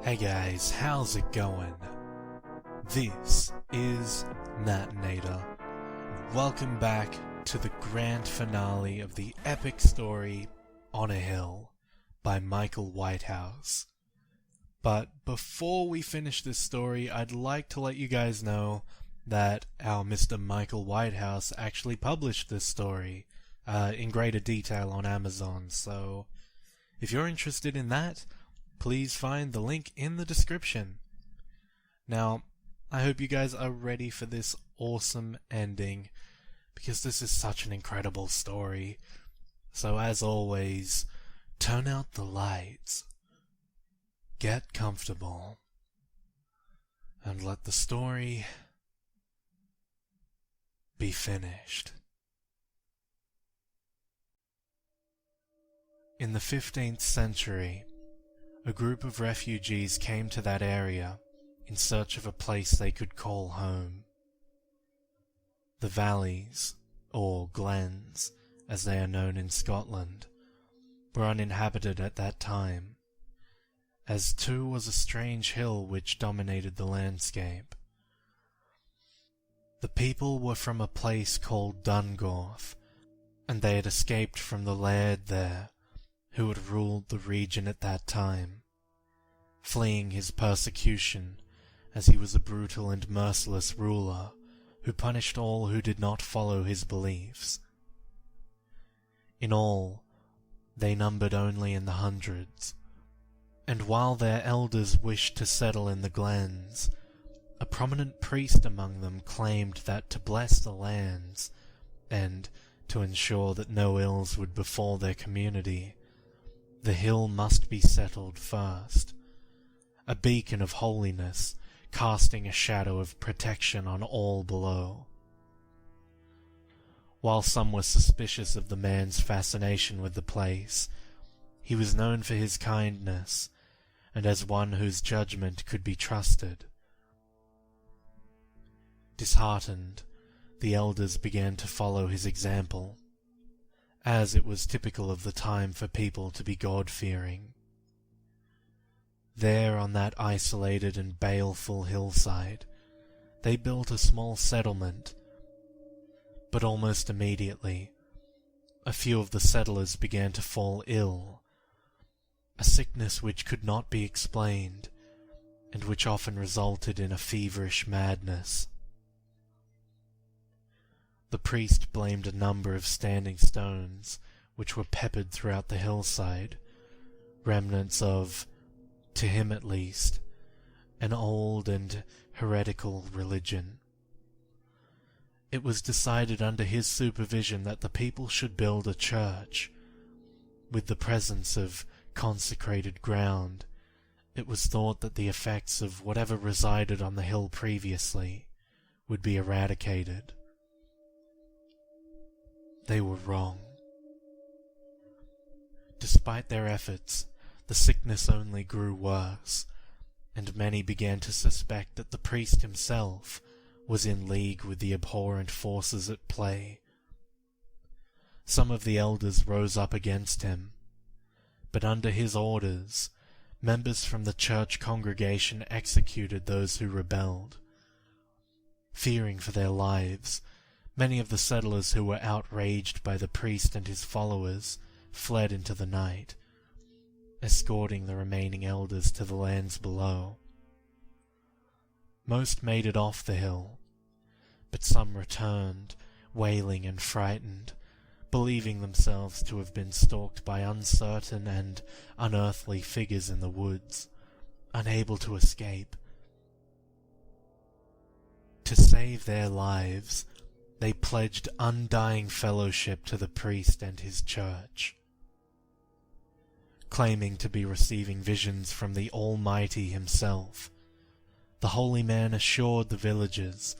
Hey guys, how's it going? This is Natinator. Welcome back to the grand finale of the epic story On a Hill by Michael Whitehouse. But before we finish this story, I'd like to let you guys know that our Mr. Michael Whitehouse actually published this story in greater detail on Amazon, so if you're interested in that, please find the link in the description. Now, I hope you guys are ready for this awesome ending, because this is such an incredible story. So as always, turn out the lights, get comfortable, and let the story be finished. In the 15th century, a group of refugees came to that area in search of a place they could call home. The valleys, or glens, as they are known in Scotland, were uninhabited at that time, as too was a strange hill which dominated the landscape. The people were from a place called Dungorth, and they had escaped from the laird there, who had ruled the region at that time, fleeing his persecution, as he was a brutal and merciless ruler who punished all who did not follow his beliefs. In all, they numbered only in the hundreds, and while their elders wished to settle in the glens, a prominent priest among them claimed that to bless the lands, and to ensure that no ills would befall their community, the hill must be settled first, a beacon of holiness casting a shadow of protection on all below. While some were suspicious of the man's fascination with the place, he was known for his kindness, and as one whose judgment could be trusted. Disheartened, the elders began to follow his example, as it was typical of the time for people to be God-fearing. There on that isolated and baleful hillside, they built a small settlement, but almost immediately, a few of the settlers began to fall ill, a sickness which could not be explained, and which often resulted in a feverish madness. The priest blamed a number of standing stones, which were peppered throughout the hillside, remnants of, to him at least, an old and heretical religion. It was decided under his supervision that the people should build a church. With the presence of consecrated ground, it was thought that the effects of whatever resided on the hill previously would be eradicated. They were wrong. Despite their efforts, the sickness only grew worse, and many began to suspect that the priest himself was in league with the abhorrent forces at play. Some of the elders rose up against him, but under his orders, members from the church congregation executed those who rebelled. Fearing for their lives, many of the settlers who were outraged by the priest and his followers fled into the night, escorting the remaining elders to the lands below. Most made it off the hill, but some returned, wailing and frightened, believing themselves to have been stalked by uncertain and unearthly figures in the woods, unable to escape. To save their lives, they pledged undying fellowship to the priest and his church. Claiming to be receiving visions from the Almighty himself, the holy man assured the villagers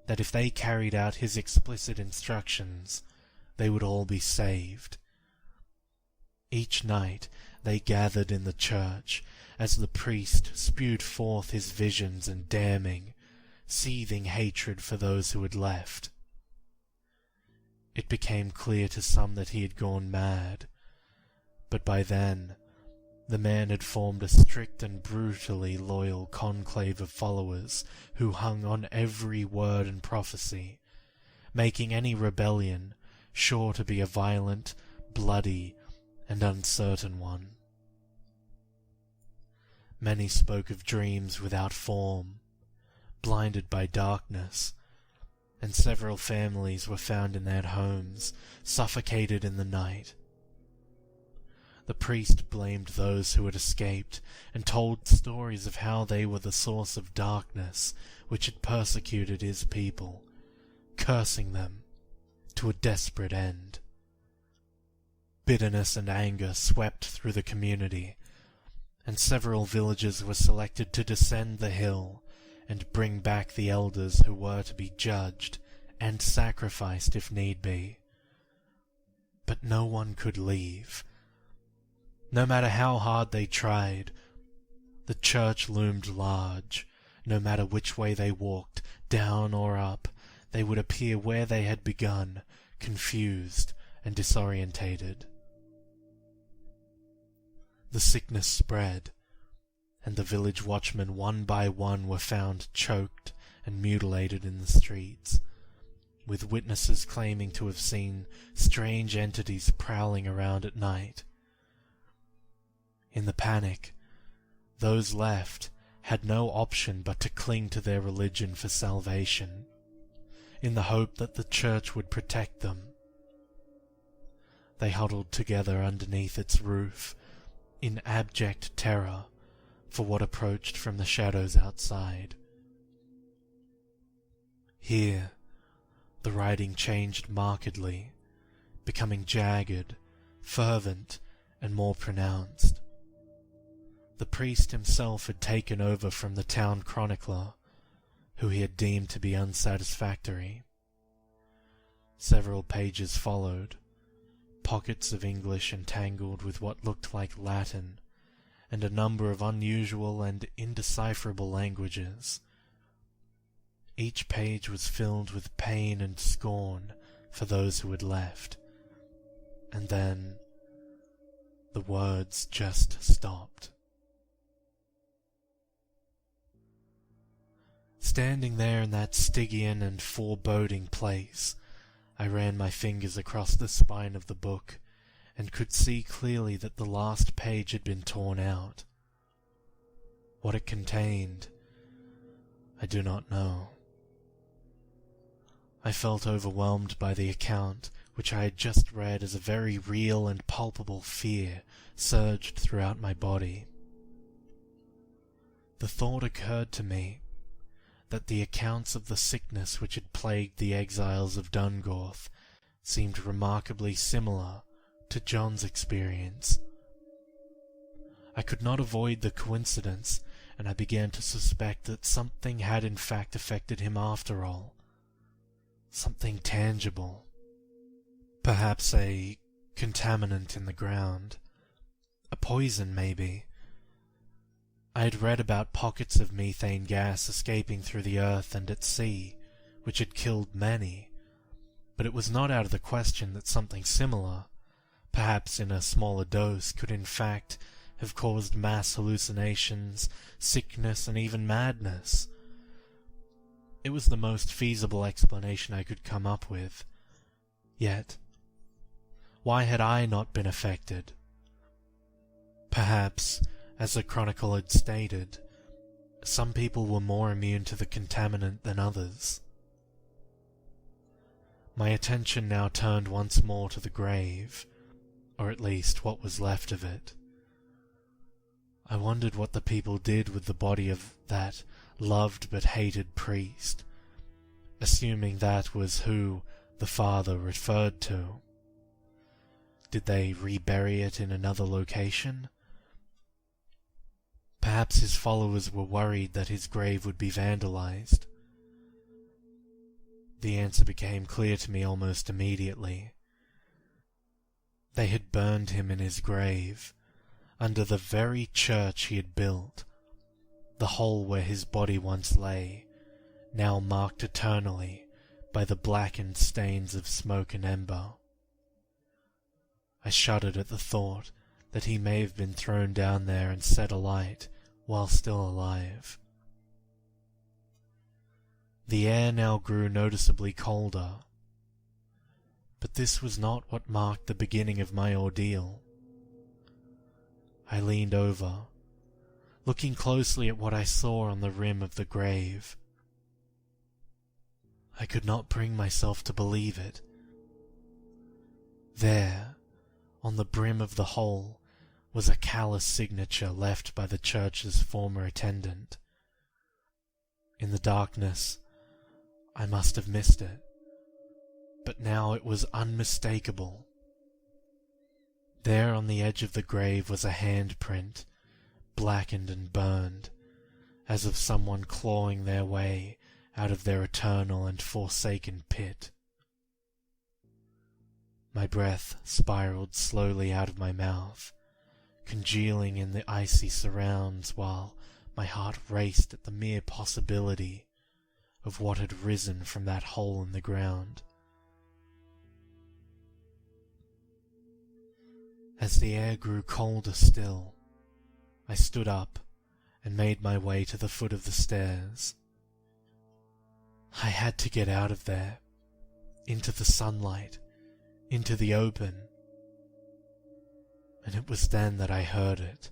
that if they carried out his explicit instructions, they would all be saved. Each night they gathered in the church as the priest spewed forth his visions and damning, seething hatred for those who had left. It became clear to some that he had gone mad, but by then The man had formed a strict and brutally loyal conclave of followers who hung on every word and prophecy, making any rebellion sure to be a violent, bloody, and uncertain one. Many spoke of dreams without form, blinded by darkness, and several families were found in their homes, suffocated in the night. The priest blamed those who had escaped, and told stories of how they were the source of darkness which had persecuted his people, cursing them to a desperate end. Bitterness and anger swept through the community, and several villagers were selected to descend the hill and bring back the elders who were to be judged and sacrificed if need be. But no one could leave. No matter how hard they tried, the church loomed large. No matter which way they walked, down or up, they would appear where they had begun, confused and disorientated. The sickness spread, and the village watchmen one by one were found choked and mutilated in the streets, with witnesses claiming to have seen strange entities prowling around at night. In the panic, those left had no option but to cling to their religion for salvation, in the hope that the church would protect them. They huddled together underneath its roof, in abject terror for what approached from the shadows outside. Here, the writing changed markedly, becoming jagged, fervent, and more pronounced. The priest himself had taken over from the town chronicler, who he had deemed to be unsatisfactory. Several pages followed, pockets of English entangled with what looked like Latin, and a number of unusual and indecipherable languages. Each page was filled with pain and scorn for those who had left, and then the words just stopped. Standing there in that Stygian and foreboding place, I ran my fingers across the spine of the book, and could see clearly that the last page had been torn out. What it contained, I do not know. I felt overwhelmed by the account, which I had just read, as a very real and palpable fear surged throughout my body. The thought occurred to me that the accounts of the sickness which had plagued the exiles of Dungorth seemed remarkably similar to John's experience. I could not avoid the coincidence, and I began to suspect that something had in fact affected him after all. Something tangible. Perhaps a contaminant in the ground. A poison, maybe. I had read about pockets of methane gas escaping through the earth and at sea, which had killed many, but it was not out of the question that something similar, perhaps in a smaller dose, could in fact have caused mass hallucinations, sickness, and even madness. It was the most feasible explanation I could come up with. Yet, why had I not been affected? Perhaps, as the chronicle had stated, some people were more immune to the contaminant than others. My attention now turned once more to the grave, or at least what was left of it. I wondered what the people did with the body of that loved but hated priest, assuming that was who the father referred to. Did they rebury it in another location? Perhaps his followers were worried that his grave would be vandalized. The answer became clear to me almost immediately. They had burned him in his grave, under the very church he had built, the hole where his body once lay, now marked eternally by the blackened stains of smoke and ember. I shuddered at the thought that he may have been thrown down there and set alight while still alive. The air now grew noticeably colder, but this was not what marked the beginning of my ordeal. I leaned over, looking closely at what I saw on the rim of the grave. I could not bring myself to believe it. There, on the brim of the hole, was a callous signature left by the church's former attendant. In the darkness, I must have missed it, but now it was unmistakable. There on the edge of the grave was a handprint, blackened and burned, as of someone clawing their way out of their eternal and forsaken pit. My breath spiraled slowly out of my mouth, congealing in the icy surrounds, while my heart raced at the mere possibility of what had risen from that hole in the ground. As the air grew colder still, I stood up and made my way to the foot of the stairs. I had to get out of there, into the sunlight, into the open, and it was then that I heard it.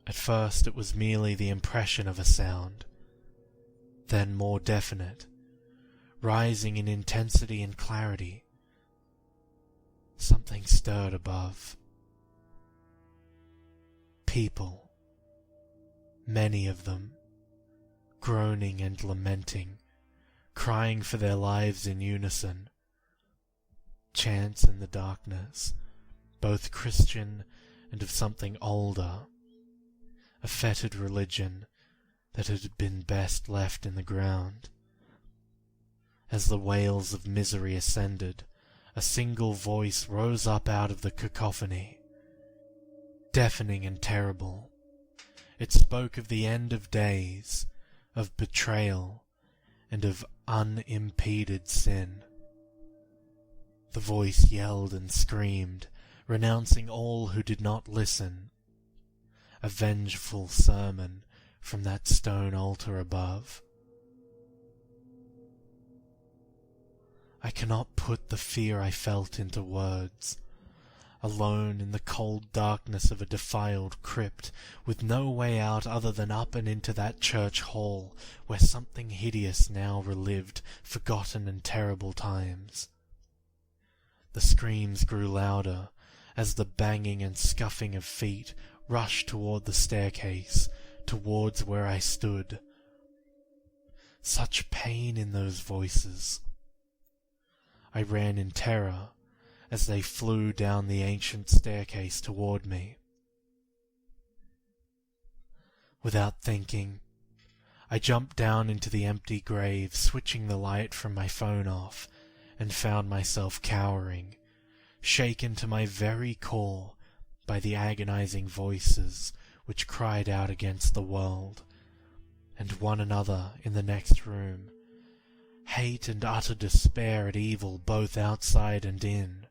At first it was merely the impression of a sound, then more definite, rising in intensity and clarity. Something stirred above. People, many of them, groaning and lamenting, crying for their lives in unison. Chants in the darkness, both Christian and of something older, a fetid religion that had been best left in the ground. As the wails of misery ascended, a single voice rose up out of the cacophony, deafening and terrible. It spoke of the end of days, of betrayal, and of unimpeded sin. The voice yelled and screamed, renouncing all who did not listen. A vengeful sermon from that stone altar above. I cannot put the fear I felt into words. Alone in the cold darkness of a defiled crypt, with no way out other than up and into that church hall, where something hideous now relived forgotten and terrible times. The screams grew louder, as the banging and scuffing of feet rushed toward the staircase, towards where I stood. Such pain in those voices. I ran in terror as they flew down the ancient staircase toward me. Without thinking, I jumped down into the empty grave, switching the light from my phone off, and found myself cowering, shaken to my very core by the agonizing voices which cried out against the world, and one another in the next room, hate and utter despair at evil both outside and in.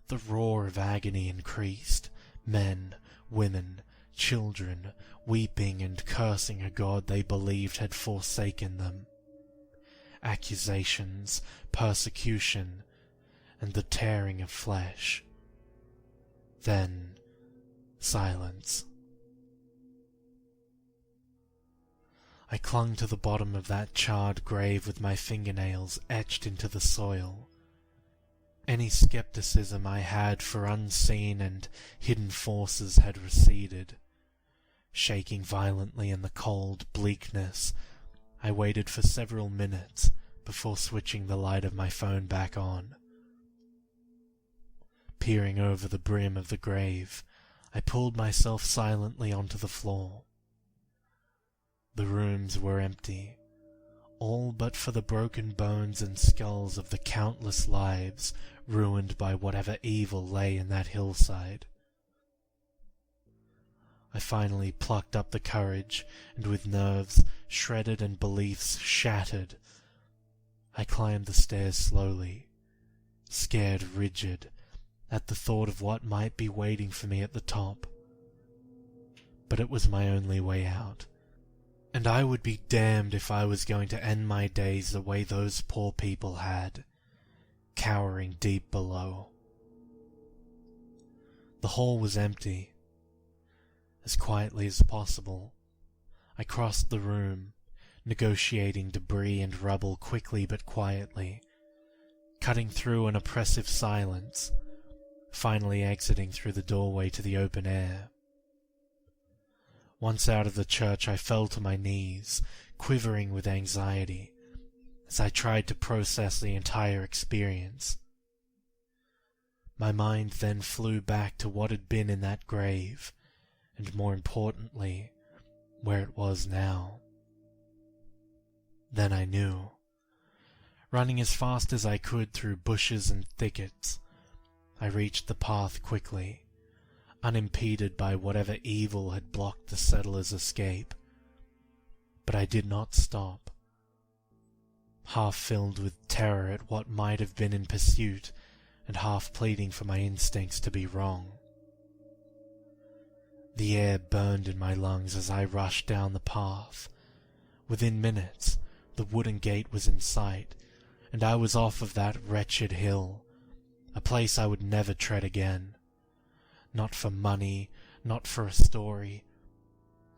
The roar of agony increased, men, women, children, weeping and cursing a God they believed had forsaken them. Accusations, persecution, and the tearing of flesh. Then, silence. I clung to the bottom of that charred grave with my fingernails etched into the soil. Any skepticism I had for unseen and hidden forces had receded. Shaking violently in the cold bleakness, I waited for several minutes before switching the light of my phone back on. Peering over the brim of the grave, I pulled myself silently onto the floor. The rooms were empty, all but for the broken bones and skulls of the countless lives ruined by whatever evil lay in that hillside. I finally plucked up the courage, and with nerves shredded and beliefs shattered, I climbed the stairs slowly, scared rigid at the thought of what might be waiting for me at the top. But it was my only way out, and I would be damned if I was going to end my days the way those poor people had, cowering deep below. The hall was empty. As quietly as possible, I crossed the room, negotiating debris and rubble quickly but quietly, cutting through an oppressive silence, finally exiting through the doorway to the open air. Once out of the church, I fell to my knees, quivering with anxiety, as I tried to process the entire experience. My mind then flew back to what had been in that grave, and more importantly, where it was now. Then I knew. Running as fast as I could through bushes and thickets, I reached the path quickly, unimpeded by whatever evil had blocked the settlers' escape. But I did not stop. Half filled with terror at what might have been in pursuit, and half pleading for my instincts to be wrong. The air burned in my lungs as I rushed down the path. Within minutes, the wooden gate was in sight, and I was off of that wretched hill, a place I would never tread again. Not for money, not for a story,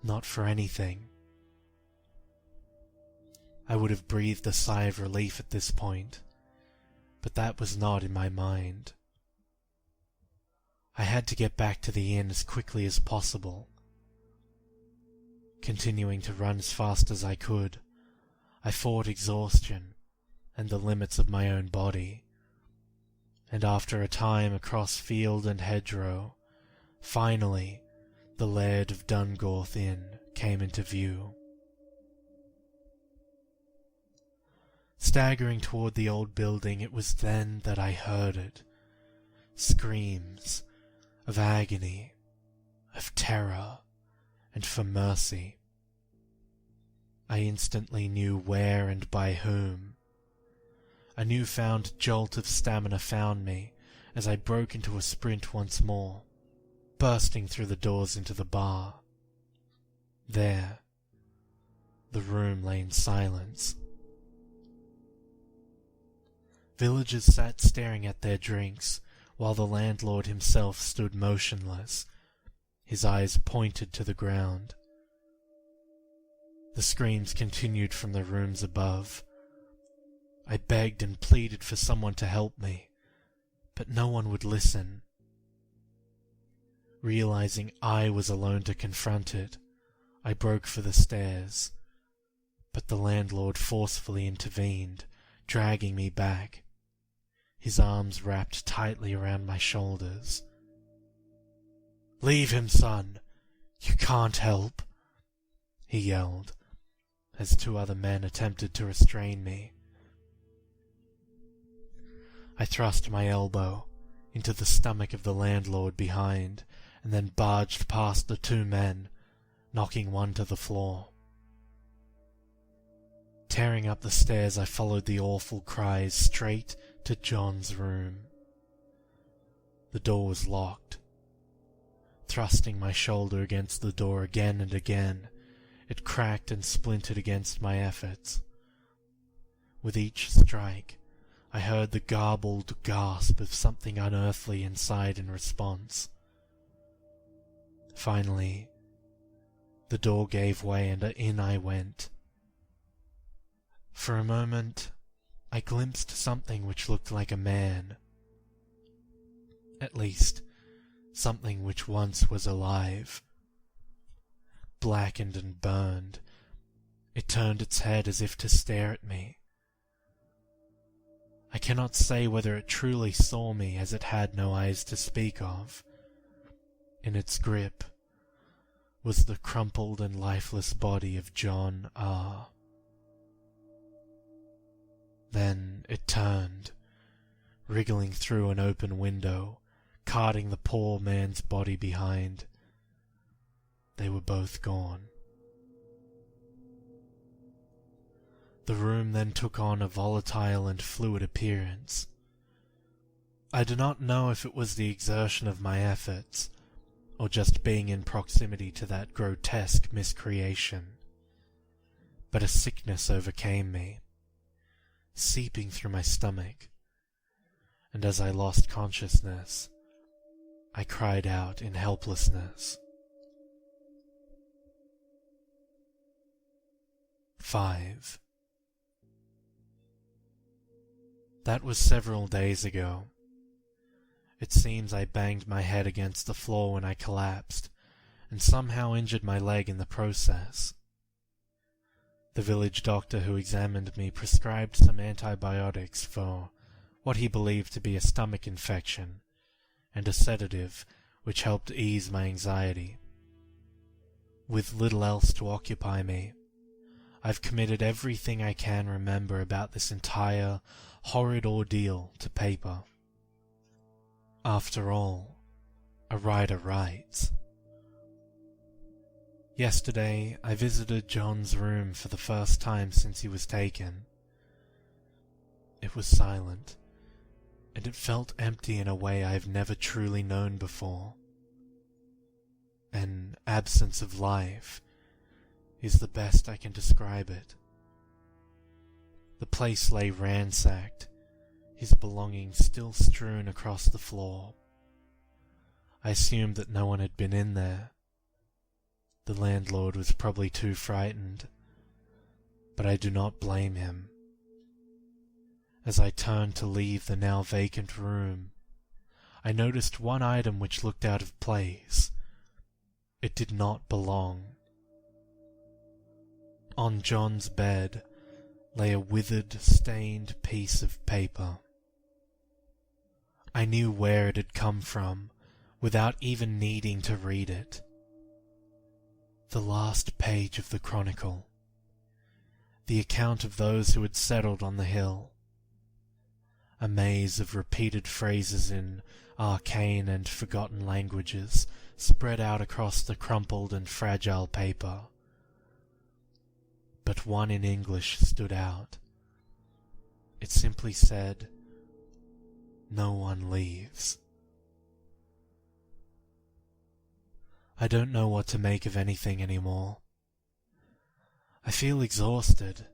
not for anything. I would have breathed a sigh of relief at this point, but that was not in my mind. I had to get back to the inn as quickly as possible. Continuing to run as fast as I could, I fought exhaustion and the limits of my own body, and after a time across field and hedgerow, finally the Laird of Dungorth Inn came into view. Staggering toward the old building, it was then that I heard it. Screams of agony, of terror, and for mercy. I instantly knew where and by whom. A newfound jolt of stamina found me as I broke into a sprint once more, bursting through the doors into the bar. There, the room lay in silence. Villagers sat staring at their drinks, while the landlord himself stood motionless, his eyes pointed to the ground. The screams continued from the rooms above. I begged and pleaded for someone to help me, but no one would listen. Realizing I was alone to confront it, I broke for the stairs, but the landlord forcefully intervened, dragging me back, his arms wrapped tightly around my shoulders. "Leave him, son! You can't help!" he yelled, as two other men attempted to restrain me. I thrust my elbow into the stomach of the landlord behind, and then barged past the two men, knocking one to the floor. Tearing up the stairs, I followed the awful cries straight to John's room. The door was locked. Thrusting my shoulder against the door again and again, it cracked and splintered against my efforts. With each strike, I heard the garbled gasp of something unearthly inside in response. Finally, the door gave way and in I went. For a moment, I glimpsed something which looked like a man. At least, something which once was alive. Blackened and burned, it turned its head as if to stare at me. I cannot say whether it truly saw me, as it had no eyes to speak of. In its grip was the crumpled and lifeless body of John R. Then it turned, wriggling through an open window, carting the poor man's body behind. They were both gone. The room then took on a volatile and fluid appearance. I do not know if it was the exertion of my efforts, or just being in proximity to that grotesque miscreation, but a sickness overcame me, seeping through my stomach, and as I lost consciousness, I cried out in helplessness. 5. That was several days ago. It seems I banged my head against the floor when I collapsed, and somehow injured my leg in the process. The village doctor who examined me prescribed some antibiotics for what he believed to be a stomach infection, and a sedative which helped ease my anxiety. With little else to occupy me, I've committed everything I can remember about this entire horrid ordeal to paper. After all, a writer writes. Yesterday, I visited John's room for the first time since he was taken. It was silent, and it felt empty in a way I've never truly known before. An absence of life is the best I can describe it. The place lay ransacked, his belongings still strewn across the floor. I assumed that no one had been in there. The landlord was probably too frightened, but I do not blame him. As I turned to leave the now vacant room, I noticed one item which looked out of place. It did not belong. On John's bed lay a withered, stained piece of paper. I knew where it had come from, without even needing to read it. The last page of the Chronicle. The account of those who had settled on the hill. A maze of repeated phrases in arcane and forgotten languages spread out across the crumpled and fragile paper. But one in English stood out. It simply said, "No one leaves." I don't know what to make of anything anymore. I feel exhausted,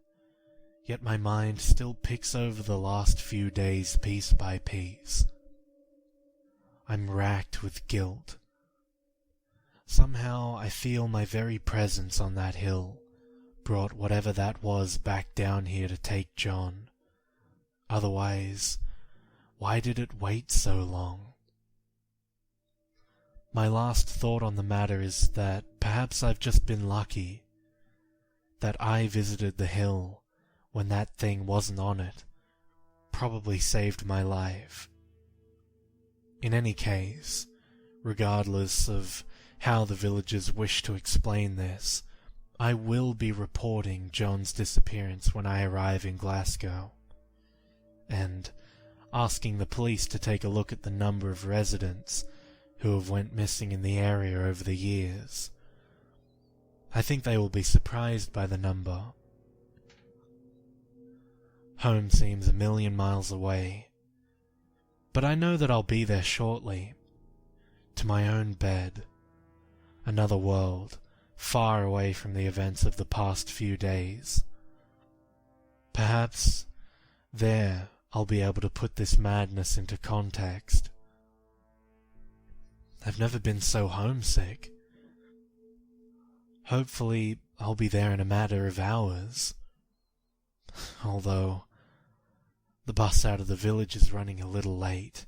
yet my mind still picks over the last few days piece by piece. I'm racked with guilt. Somehow I feel my very presence on that hill brought whatever that was back down here to take John. Otherwise, why did it wait so long? My last thought on the matter is that perhaps I've just been lucky. That I visited the hill when that thing wasn't on it probably saved my life. In any case, regardless of how the villagers wish to explain this, I will be reporting John's disappearance when I arrive in Glasgow, and asking the police to take a look at the number of residents who have went missing in the area over the years. I think they will be surprised by the number. Home seems 1,000,000 miles away, but I know that I'll be there shortly, to my own bed, another world, far away from the events of the past few days. Perhaps there I'll be able to put this madness into context. I've never been so homesick. Hopefully I'll be there in a matter of hours. Although the bus out of the village is running a little late.